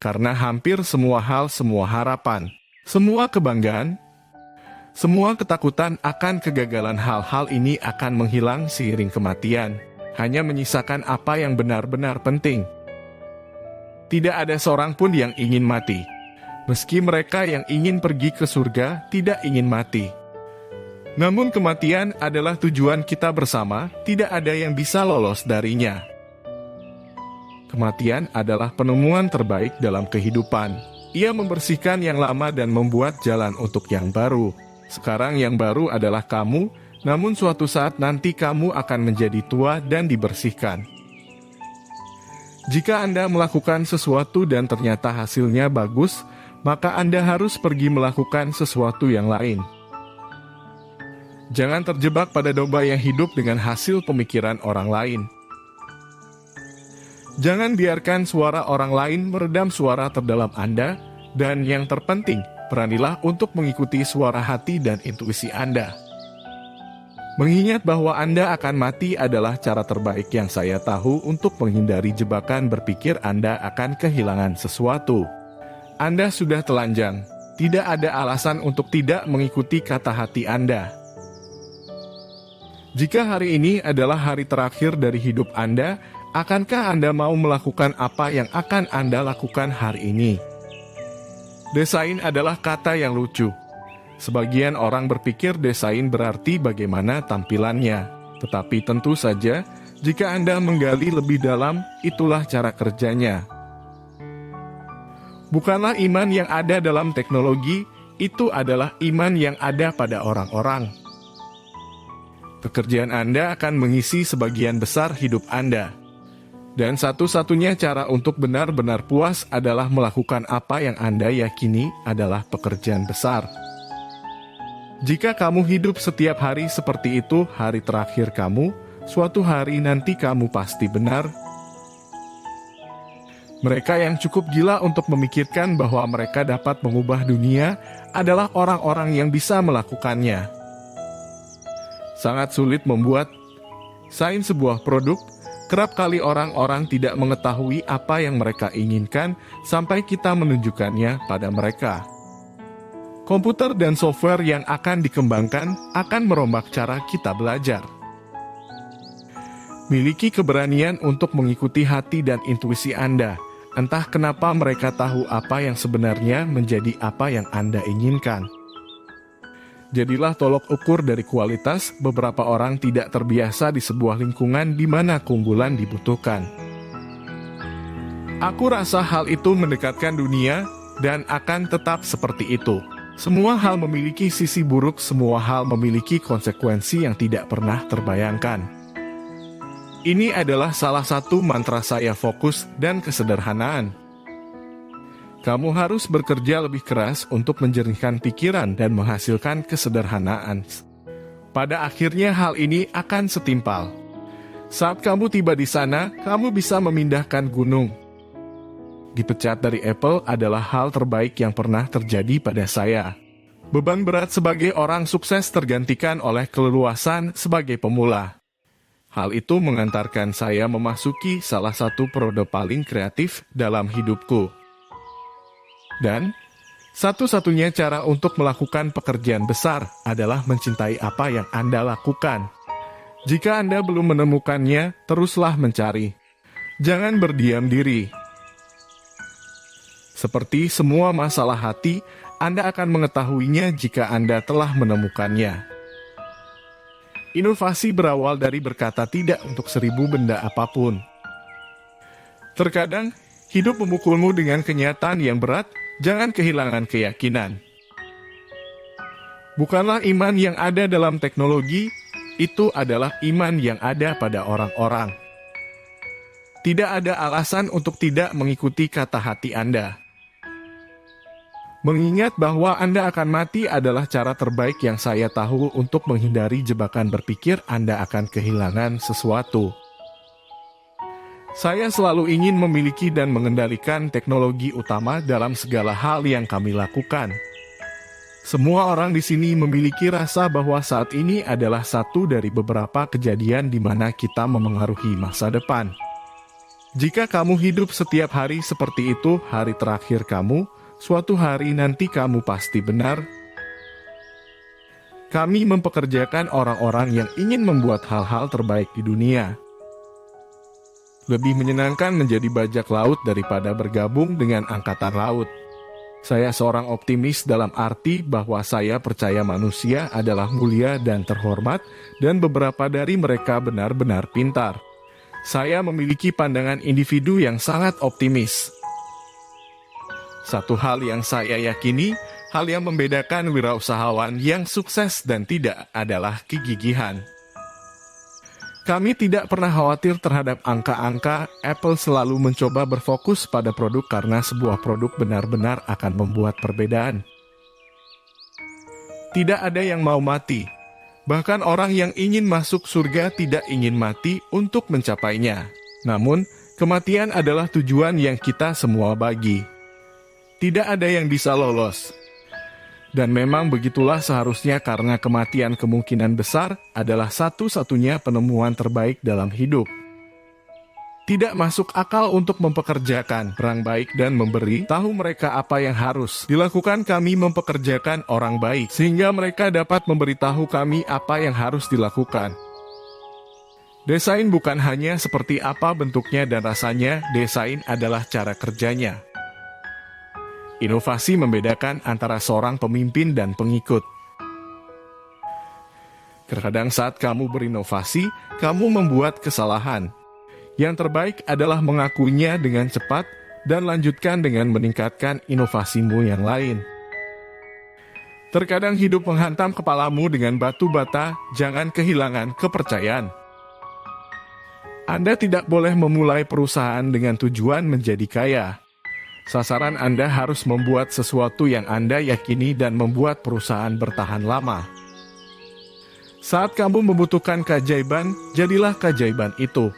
karena hampir semua hal, semua harapan, semua kebanggaan, semua ketakutan akan kegagalan hal-hal ini akan menghilang seiring kematian, hanya menyisakan apa yang benar-benar penting. Tidak ada seorang pun yang ingin mati. Meski mereka yang ingin pergi ke surga tidak ingin mati. Namun kematian adalah tujuan kita bersama, tidak ada yang bisa lolos darinya. Kematian adalah penemuan terbaik dalam kehidupan. Ia membersihkan yang lama dan membuat jalan untuk yang baru. Sekarang yang baru adalah kamu, namun suatu saat nanti kamu akan menjadi tua dan dibersihkan. Jika Anda melakukan sesuatu dan ternyata hasilnya bagus, maka Anda harus pergi melakukan sesuatu yang lain. Jangan terjebak pada domba yang hidup dengan hasil pemikiran orang lain. Jangan biarkan suara orang lain meredam suara terdalam Anda, dan yang terpenting, beranilah untuk mengikuti suara hati dan intuisi Anda. Mengingat bahwa Anda akan mati adalah cara terbaik yang saya tahu untuk menghindari jebakan berpikir Anda akan kehilangan sesuatu. Anda sudah telanjang, tidak ada alasan untuk tidak mengikuti kata hati Anda. Jika hari ini adalah hari terakhir dari hidup Anda, akankah Anda mau melakukan apa yang akan Anda lakukan hari ini? Desain adalah kata yang lucu. Sebagian orang berpikir desain berarti bagaimana tampilannya. Tetapi tentu saja, jika Anda menggali lebih dalam, itulah cara kerjanya. Bukanlah iman yang ada dalam teknologi, itu adalah iman yang ada pada orang-orang. Pekerjaan Anda akan mengisi sebagian besar hidup Anda. Dan satu-satunya cara untuk benar-benar puas adalah melakukan apa yang Anda yakini adalah pekerjaan besar. Jika kamu hidup setiap hari seperti itu, hari terakhir kamu, suatu hari nanti kamu pasti benar. Mereka yang cukup gila untuk memikirkan bahwa mereka dapat mengubah dunia adalah orang-orang yang bisa melakukannya. Sangat sulit membuat sains sebuah produk. Kerap kali orang-orang tidak mengetahui apa yang mereka inginkan sampai kita menunjukkannya pada mereka. Komputer dan software yang akan dikembangkan akan merombak cara kita belajar. Miliki keberanian untuk mengikuti hati dan intuisi Anda. Entah kenapa mereka tahu apa yang sebenarnya menjadi apa yang Anda inginkan. Jadilah tolok ukur dari kualitas. Beberapa orang tidak terbiasa di sebuah lingkungan di mana keunggulan dibutuhkan. Aku rasa hal itu mendekatkan dunia dan akan tetap seperti itu. Semua hal memiliki sisi buruk, semua hal memiliki konsekuensi yang tidak pernah terbayangkan. Ini adalah salah satu mantra saya, fokus dan kesederhanaan. Kamu harus bekerja lebih keras untuk menjernihkan pikiran dan menghasilkan kesederhanaan. Pada akhirnya hal ini akan setimpal. Saat kamu tiba di sana, kamu bisa memindahkan gunung. Dipecat dari Apple adalah hal terbaik yang pernah terjadi pada saya. Beban berat sebagai orang sukses tergantikan oleh keleluasan sebagai pemula. Hal itu mengantarkan saya memasuki salah satu periode paling kreatif dalam hidupku. Dan satu-satunya cara untuk melakukan pekerjaan besar adalah mencintai apa yang Anda lakukan. Jika Anda belum menemukannya, teruslah mencari. Jangan berdiam diri. Seperti semua masalah hati, Anda akan mengetahuinya jika Anda telah menemukannya. Inovasi berawal dari berkata tidak untuk 1000 benda apapun. Terkadang, hidup memukulmu dengan kenyataan yang berat. Jangan kehilangan keyakinan. Bukanlah iman yang ada dalam teknologi, itu adalah iman yang ada pada orang-orang. Tidak ada alasan untuk tidak mengikuti kata hati Anda. Mengingat bahwa Anda akan mati adalah cara terbaik yang saya tahu untuk menghindari jebakan berpikir Anda akan kehilangan sesuatu. Saya selalu ingin memiliki dan mengendalikan teknologi utama dalam segala hal yang kami lakukan. Semua orang di sini memiliki rasa bahwa saat ini adalah satu dari beberapa kejadian di mana kita memengaruhi masa depan. Jika kamu hidup setiap hari seperti itu, hari terakhir kamu, suatu hari nanti kamu pasti benar. Kami mempekerjakan orang-orang yang ingin membuat hal-hal terbaik di dunia. Lebih menyenangkan menjadi bajak laut daripada bergabung dengan angkatan laut. Saya seorang optimis dalam arti bahwa saya percaya manusia adalah mulia dan terhormat, dan beberapa dari mereka benar-benar pintar. Saya memiliki pandangan individu yang sangat optimis. Satu hal yang saya yakini, hal yang membedakan wirausahawan yang sukses dan tidak adalah kegigihan. Kami tidak pernah khawatir terhadap angka-angka. Apple selalu mencoba berfokus pada produk karena sebuah produk benar-benar akan membuat perbedaan. Tidak ada yang mau mati. Bahkan orang yang ingin masuk surga tidak ingin mati untuk mencapainya. Namun, kematian adalah tujuan yang kita semua bagi. Tidak ada yang bisa lolos. Dan memang begitulah seharusnya karena kematian kemungkinan besar adalah satu-satunya penemuan terbaik dalam hidup. Tidak masuk akal untuk mempekerjakan orang baik dan memberi tahu mereka apa yang harus dilakukan. Kami mempekerjakan orang baik sehingga mereka dapat memberitahu kami apa yang harus dilakukan. Desain bukan hanya seperti apa bentuknya dan rasanya, desain adalah cara kerjanya. Inovasi membedakan antara seorang pemimpin dan pengikut. Terkadang saat kamu berinovasi, kamu membuat kesalahan. Yang terbaik adalah mengakuinya dengan cepat dan lanjutkan dengan meningkatkan inovasimu yang lain. Terkadang hidup menghantam kepalamu dengan batu bata, jangan kehilangan kepercayaan. Anda tidak boleh memulai perusahaan dengan tujuan menjadi kaya. Sasaran Anda harus membuat sesuatu yang Anda yakini dan membuat perusahaan bertahan lama. Saat kamu membutuhkan keajaiban, jadilah keajaiban itu.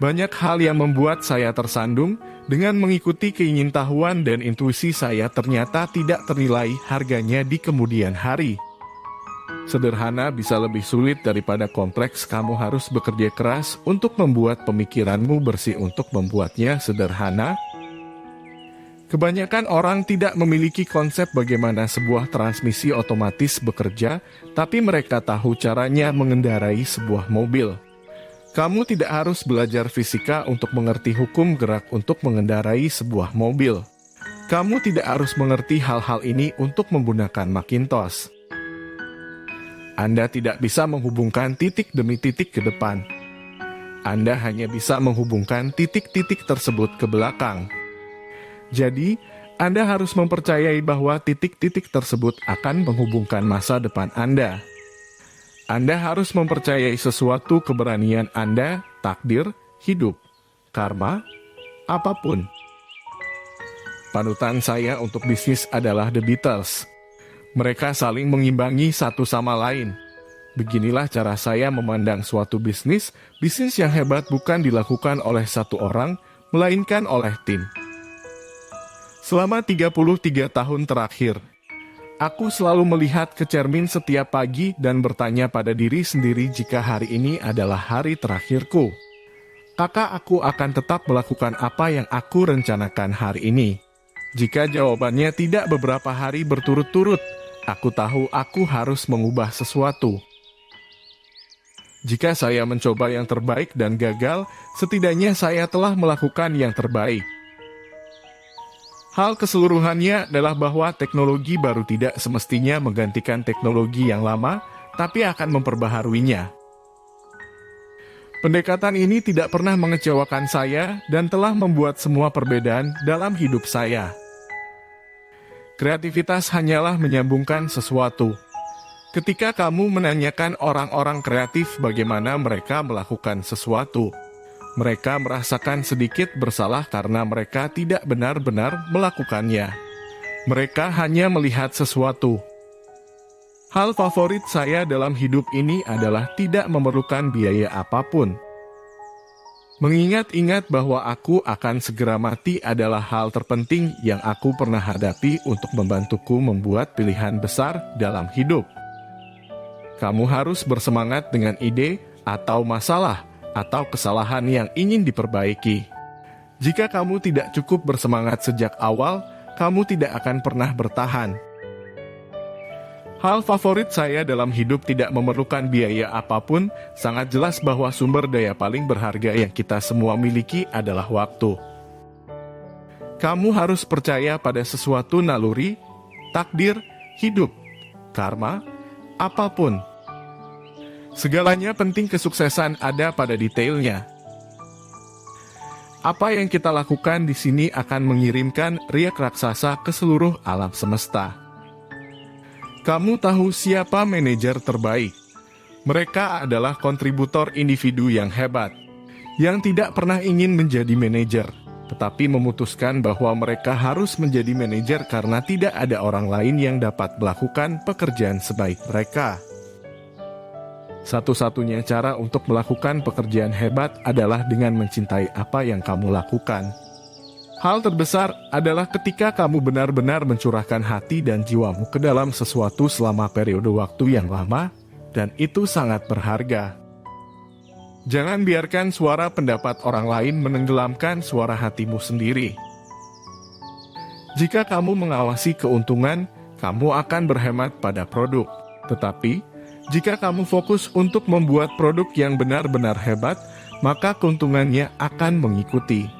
Banyak hal yang membuat saya tersandung, dengan mengikuti keingintahuan dan intuisi saya ternyata tidak ternilai harganya di kemudian hari. Sederhana bisa lebih sulit daripada kompleks. Kamu harus bekerja keras untuk membuat pemikiranmu bersih untuk membuatnya sederhana. Kebanyakan orang tidak memiliki konsep bagaimana sebuah transmisi otomatis bekerja, tapi mereka tahu caranya mengendarai sebuah mobil. Kamu tidak harus belajar fisika untuk mengerti hukum gerak untuk mengendarai sebuah mobil. Kamu tidak harus mengerti hal-hal ini untuk menggunakan Macintosh. Anda tidak bisa menghubungkan titik demi titik ke depan. Anda hanya bisa menghubungkan titik-titik tersebut ke belakang. Jadi, Anda harus mempercayai bahwa titik-titik tersebut akan menghubungkan masa depan Anda. Anda harus mempercayai sesuatu, keberanian Anda, takdir, hidup, karma, apapun. Panutan saya untuk bisnis adalah The Beatles. Mereka saling mengimbangi satu sama lain. Beginilah cara saya memandang suatu bisnis. Bisnis yang hebat bukan dilakukan oleh satu orang, melainkan oleh tim. Selama 33 tahun terakhir, aku selalu melihat ke cermin setiap pagi dan bertanya pada diri sendiri jika hari ini adalah hari terakhirku. Apakah aku akan tetap melakukan apa yang aku rencanakan hari ini? Jika jawabannya tidak beberapa hari berturut-turut, aku tahu aku harus mengubah sesuatu. Jika saya mencoba yang terbaik dan gagal, setidaknya saya telah melakukan yang terbaik. Hal keseluruhannya adalah bahwa teknologi baru tidak semestinya menggantikan teknologi yang lama, tapi akan memperbaharuinya. Pendekatan ini tidak pernah mengecewakan saya dan telah membuat semua perbedaan dalam hidup saya. Kreativitas hanyalah menyambungkan sesuatu. Ketika kamu menanyakan orang-orang kreatif bagaimana mereka melakukan sesuatu, mereka merasakan sedikit bersalah karena mereka tidak benar-benar melakukannya. Mereka hanya melihat sesuatu. Hal favorit saya dalam hidup ini adalah tidak memerlukan biaya apapun. Mengingat-ingat bahwa aku akan segera mati adalah hal terpenting yang aku pernah hadapi untuk membantuku membuat pilihan besar dalam hidup. Kamu harus bersemangat dengan ide atau masalah, atau kesalahan yang ingin diperbaiki. Jika kamu tidak cukup bersemangat sejak awal, kamu tidak akan pernah bertahan. Hal favorit saya dalam hidup tidak memerlukan biaya apapun, sangat jelas bahwa sumber daya paling berharga yang kita semua miliki adalah waktu. Kamu harus percaya pada sesuatu naluri, takdir, hidup, karma, apapun. Segalanya penting kesuksesan ada pada detailnya. Apa yang kita lakukan di sini akan mengirimkan riak raksasa ke seluruh alam semesta. Kamu tahu siapa manajer terbaik? Mereka adalah kontributor individu yang hebat, yang tidak pernah ingin menjadi manajer, tetapi memutuskan bahwa mereka harus menjadi manajer karena tidak ada orang lain yang dapat melakukan pekerjaan sebaik mereka. Satu-satunya cara untuk melakukan pekerjaan hebat adalah dengan mencintai apa yang kamu lakukan. Hal terbesar adalah ketika kamu benar-benar mencurahkan hati dan jiwamu ke dalam sesuatu selama periode waktu yang lama, dan itu sangat berharga. Jangan biarkan suara pendapat orang lain menenggelamkan suara hatimu sendiri. Jika kamu mengawasi keuntungan, kamu akan berhemat pada produk. Tetapi, jika kamu fokus untuk membuat produk yang benar-benar hebat, maka keuntungannya akan mengikuti.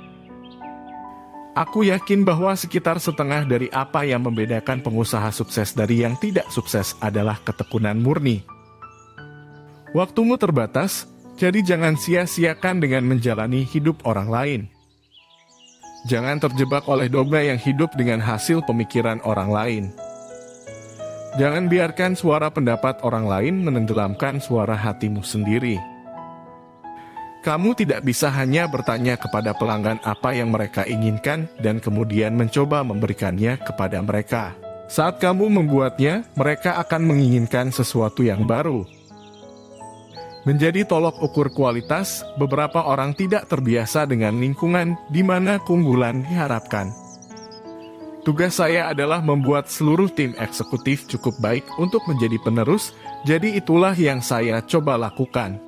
Aku yakin bahwa sekitar setengah dari apa yang membedakan pengusaha sukses dari yang tidak sukses adalah ketekunan murni. Waktumu terbatas, jadi jangan sia-siakan dengan menjalani hidup orang lain. Jangan terjebak oleh dogma yang hidup dengan hasil pemikiran orang lain. Jangan biarkan suara pendapat orang lain menenggelamkan suara hatimu sendiri. Kamu tidak bisa hanya bertanya kepada pelanggan apa yang mereka inginkan dan kemudian mencoba memberikannya kepada mereka. Saat kamu membuatnya, mereka akan menginginkan sesuatu yang baru. Menjadi tolok ukur kualitas, beberapa orang tidak terbiasa dengan lingkungan di mana keunggulan diharapkan. Tugas saya adalah membuat seluruh tim eksekutif cukup baik untuk menjadi penerus, jadi itulah yang saya coba lakukan.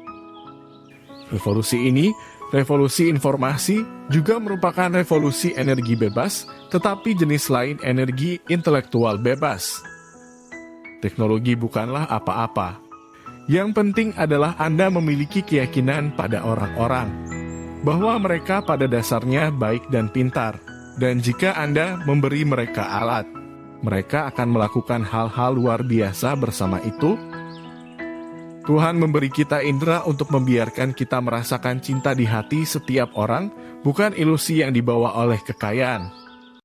Revolusi ini, revolusi informasi, juga merupakan revolusi energi bebas, tetapi jenis lain energi intelektual bebas. Teknologi bukanlah apa-apa. Yang penting adalah Anda memiliki keyakinan pada orang-orang, bahwa mereka pada dasarnya baik dan pintar, dan jika Anda memberi mereka alat, mereka akan melakukan hal-hal luar biasa bersama itu. Tuhan memberi kita indera untuk membiarkan kita merasakan cinta di hati setiap orang, bukan ilusi yang dibawa oleh kekayaan.